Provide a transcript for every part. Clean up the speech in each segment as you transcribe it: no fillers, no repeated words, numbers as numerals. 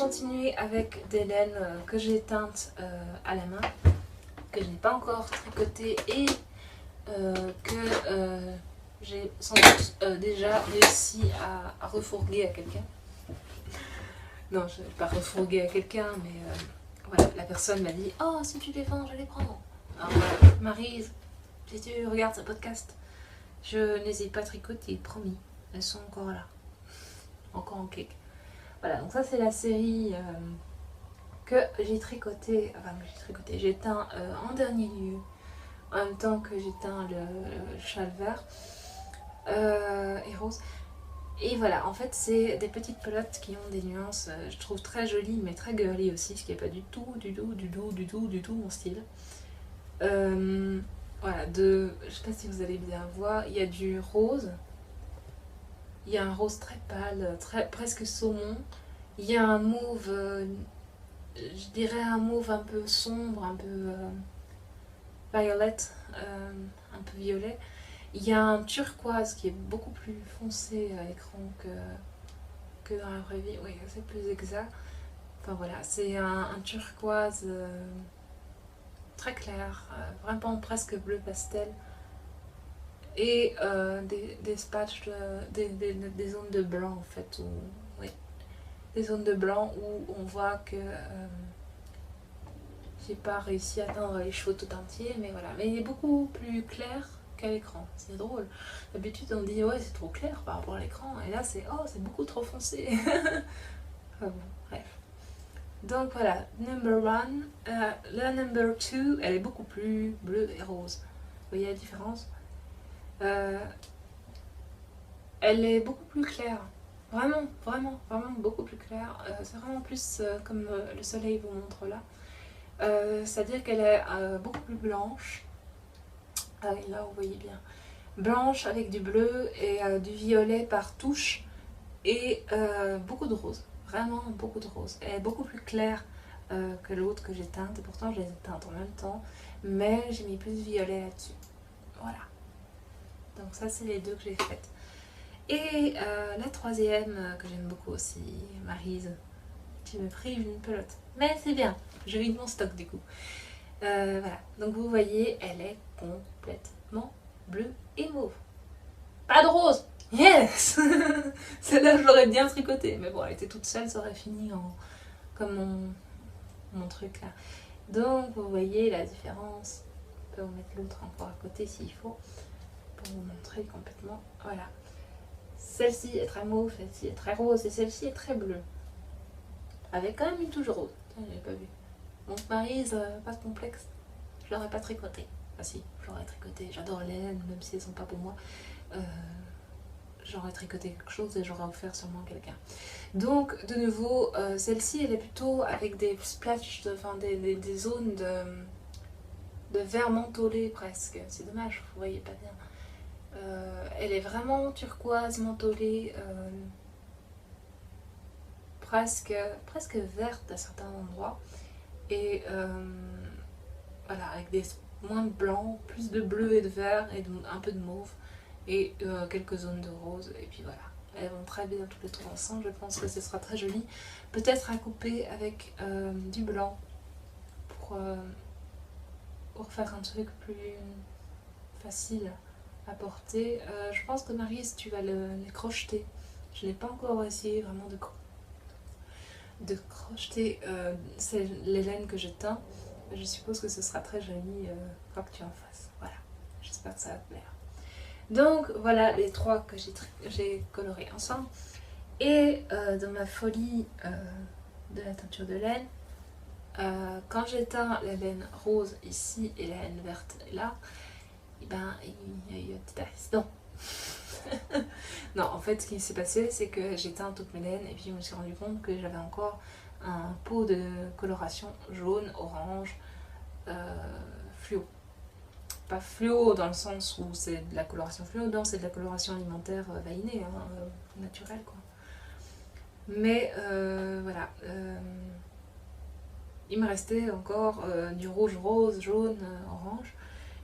continuer avec des laines que j'ai teintes à la main, que je n'ai pas encore tricotées et que j'ai sans doute déjà réussi à refourguer à quelqu'un. Non, je ne vais pas refourguer à quelqu'un, mais voilà, la personne m'a dit « Oh, si tu les vends, je les prends !» Alors voilà, Maryse, si tu regardes ce podcast, je ne les ai pas tricotées, promis. Elles sont encore là. Encore en cake. Voilà, donc ça c'est la série que j'ai tricotée, j'ai teint en dernier lieu, en même temps que j'ai teint le châle vert et rose. Et voilà, en fait c'est des petites pelotes qui ont des nuances, je trouve très jolies mais très girly aussi, ce qui n'est pas du tout mon style. Voilà, je sais pas si vous allez bien voir, il y a du rose, il y a un rose très pâle, presque saumon, il y a un mauve, je dirais un mauve un peu sombre, un peu violet, un peu violet. Il y a un turquoise qui est beaucoup plus foncé à l'écran que dans la vraie vie, oui c'est plus exact. Enfin voilà, c'est un turquoise très clair, vraiment presque bleu pastel. Et des patchs, des zones de blanc en fait, oui, des zones de blanc où on voit que j'ai pas réussi à teindre les cheveux tout entiers, mais voilà. Mais il est beaucoup plus clair qu'à l'écran, c'est drôle. D'habitude on dit ouais c'est trop clair par rapport à l'écran, et là c'est oh c'est beaucoup trop foncé. Enfin bon, bref. Donc voilà, number one. La number two, elle est beaucoup plus bleue et rose. Vous voyez la différence? Elle est beaucoup plus claire. Vraiment, vraiment, vraiment beaucoup plus claire. C'est vraiment plus comme le soleil vous montre là. C'est-à-dire qu'elle est beaucoup plus blanche. Ah oui, là vous voyez bien. Blanche avec du bleu et du violet par touche. Et beaucoup de rose. Vraiment beaucoup de rose. Elle est beaucoup plus claire que l'autre que j'ai teinte. Et pourtant je les ai teintes en même temps. Mais j'ai mis plus de violet là-dessus. Voilà. Donc ça c'est les deux que j'ai faites. Et la troisième que j'aime beaucoup aussi, Maryse, tu me prives d'une pelote. Mais c'est bien, je vide mon stock du coup. Voilà, donc vous voyez, elle est complètement bleue et mauve. Pas de rose. Yes. Celle-là, je l'aurais bien tricotée. Mais bon, elle était toute seule, ça aurait fini comme mon truc là. Donc vous voyez la différence. On peut vous mettre l'autre encore à côté s'il faut, pour vous montrer complètement. Voilà. Celle-ci est très mauve, celle-ci est très rose et celle-ci est très bleue. Avec quand même une touche rose. Tiens, je l'avais pas vu. Donc Maryse, pas de complexe. Je l'aurais pas tricoté. Ah si, je l'aurais tricoté. J'adore les laines, même si elles sont pas pour moi. J'aurais tricoté quelque chose et j'aurais offert sûrement à quelqu'un. Donc de nouveau, celle-ci elle est plutôt avec des splatchs, des zones de vert mentholé presque. C'est dommage, vous voyez pas bien. Elle est vraiment turquoise, mentholée, presque verte à certains endroits. Et voilà, avec moins de blanc, plus de bleu et de vert et un peu de mauve. Et quelques zones de rose. Et puis voilà, elles vont très bien toutes les trois ensemble. Je pense que ce sera très joli. Peut-être à couper avec du blanc pour faire un truc plus facile à porter. Je pense que Maryse, tu vas les crocheter. Je n'ai pas encore essayé vraiment de crocheter les laines que je teins. Je suppose que ce sera très joli quoi que tu en fasses. Voilà, j'espère que ça va te plaire. Donc voilà les trois que j'ai colorés ensemble. Et dans ma folie de la teinture de laine, quand j'ai teint la laine rose ici et la laine verte là, et ben il y a eu un petit accident. Non, en fait ce qui s'est passé c'est que j'ai teint toutes mes laines et puis je me suis rendu compte que j'avais encore un pot de coloration jaune, orange, fluo. Pas fluo dans le sens où c'est de la coloration fluo, non, c'est de la coloration alimentaire vainée, naturelle quoi. Mais voilà, il me restait encore du rouge, rose, jaune, orange.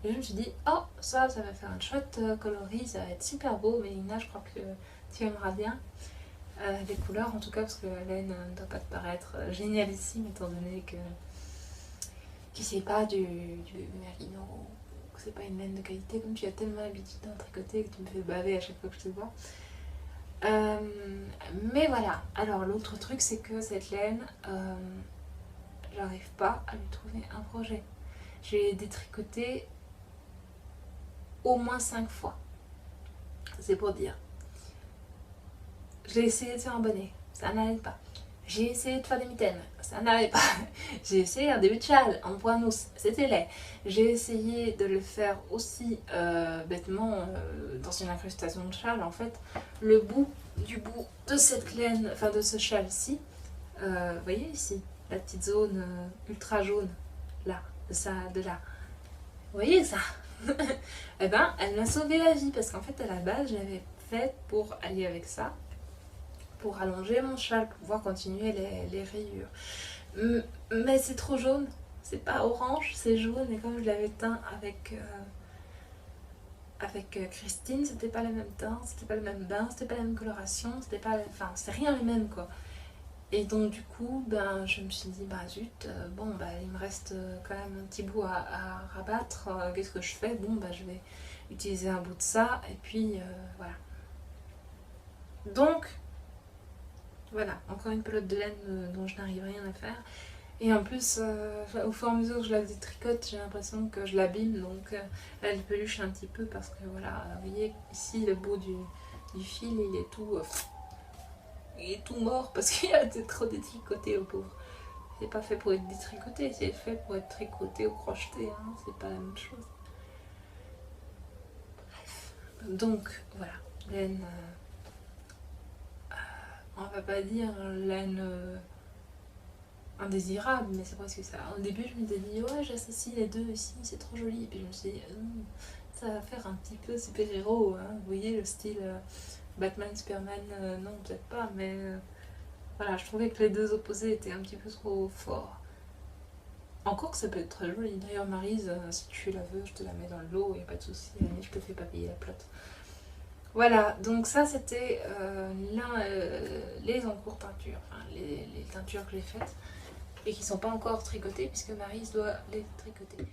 Et je me suis dit, oh, ça va faire un chouette coloris, ça va être super beau. Mélina, je crois que tu aimeras bien. les couleurs en tout cas, parce que la laine ne doit pas te paraître génialissime étant donné que c'est pas du merino, que c'est pas une laine de qualité, comme tu as tellement l'habitude d'en tricoter que tu me fais baver à chaque fois que je te vois. Mais voilà, alors l'autre truc c'est que cette laine, j'arrive pas à lui trouver un projet. J'ai détricoté au moins 5 fois, c'est pour dire. J'ai essayé de faire un bonnet, ça n'allait pas. J'ai essayé de faire des mitaines, ça n'allait pas. J'ai essayé un début de châle en point mousse, c'était laid. J'ai essayé de le faire aussi bêtement dans une incrustation de châle. En fait, le bout du bout de cette laine, enfin de ce châle-ci, vous voyez ici, la petite zone ultra jaune, là, de là. Vous voyez ça? Eh ben, elle m'a sauvé la vie parce qu'en fait, à la base, je l'avais faite pour allier avec ça, pour allonger mon châle, pour pouvoir continuer les rayures. Mais c'est trop jaune, c'est pas orange, c'est jaune, et comme je l'avais teint avec Christine, c'était pas le même teint, c'était pas le même bain, c'était pas la même coloration, c'était pas, enfin, c'est rien le même quoi. Et donc du coup, ben, je me suis dit, bah zut, bon, bah, il me reste quand même un petit bout à rabattre, qu'est-ce que je fais? Bon, bah, je vais utiliser un bout de ça, et puis voilà. Donc, voilà, encore une pelote de laine dont je n'arrive rien à faire. Et en plus, au fur et à mesure que je la détricote, j'ai l'impression que je l'abîme, donc elle peluche un petit peu parce que voilà, vous voyez ici le bout du fil, il est tout mort parce qu'il a été trop détricoté au pauvre. C'est pas fait pour être détricoté, c'est fait pour être tricoté ou crocheté, hein, c'est pas la même chose. Bref, donc voilà, laine, on va pas dire laine indésirable, mais c'est presque ça. Au début, je m'étais dit, ouais, j'associe les deux ici, c'est trop joli. Et puis je me suis dit, ça va faire un petit peu super-héros. Hein. Vous voyez, le style Batman, Superman, non, peut-être pas, mais voilà, je trouvais que les deux opposés étaient un petit peu trop forts. Encore que ça peut être très joli. D'ailleurs, Maryse, si tu la veux, je te la mets dans le lot, il n'y a pas de souci, je te fais pas payer la plotte. Voilà, donc ça c'était les encours teintures, enfin les teintures que j'ai faites et qui ne sont pas encore tricotées puisque Maryse doit les tricoter.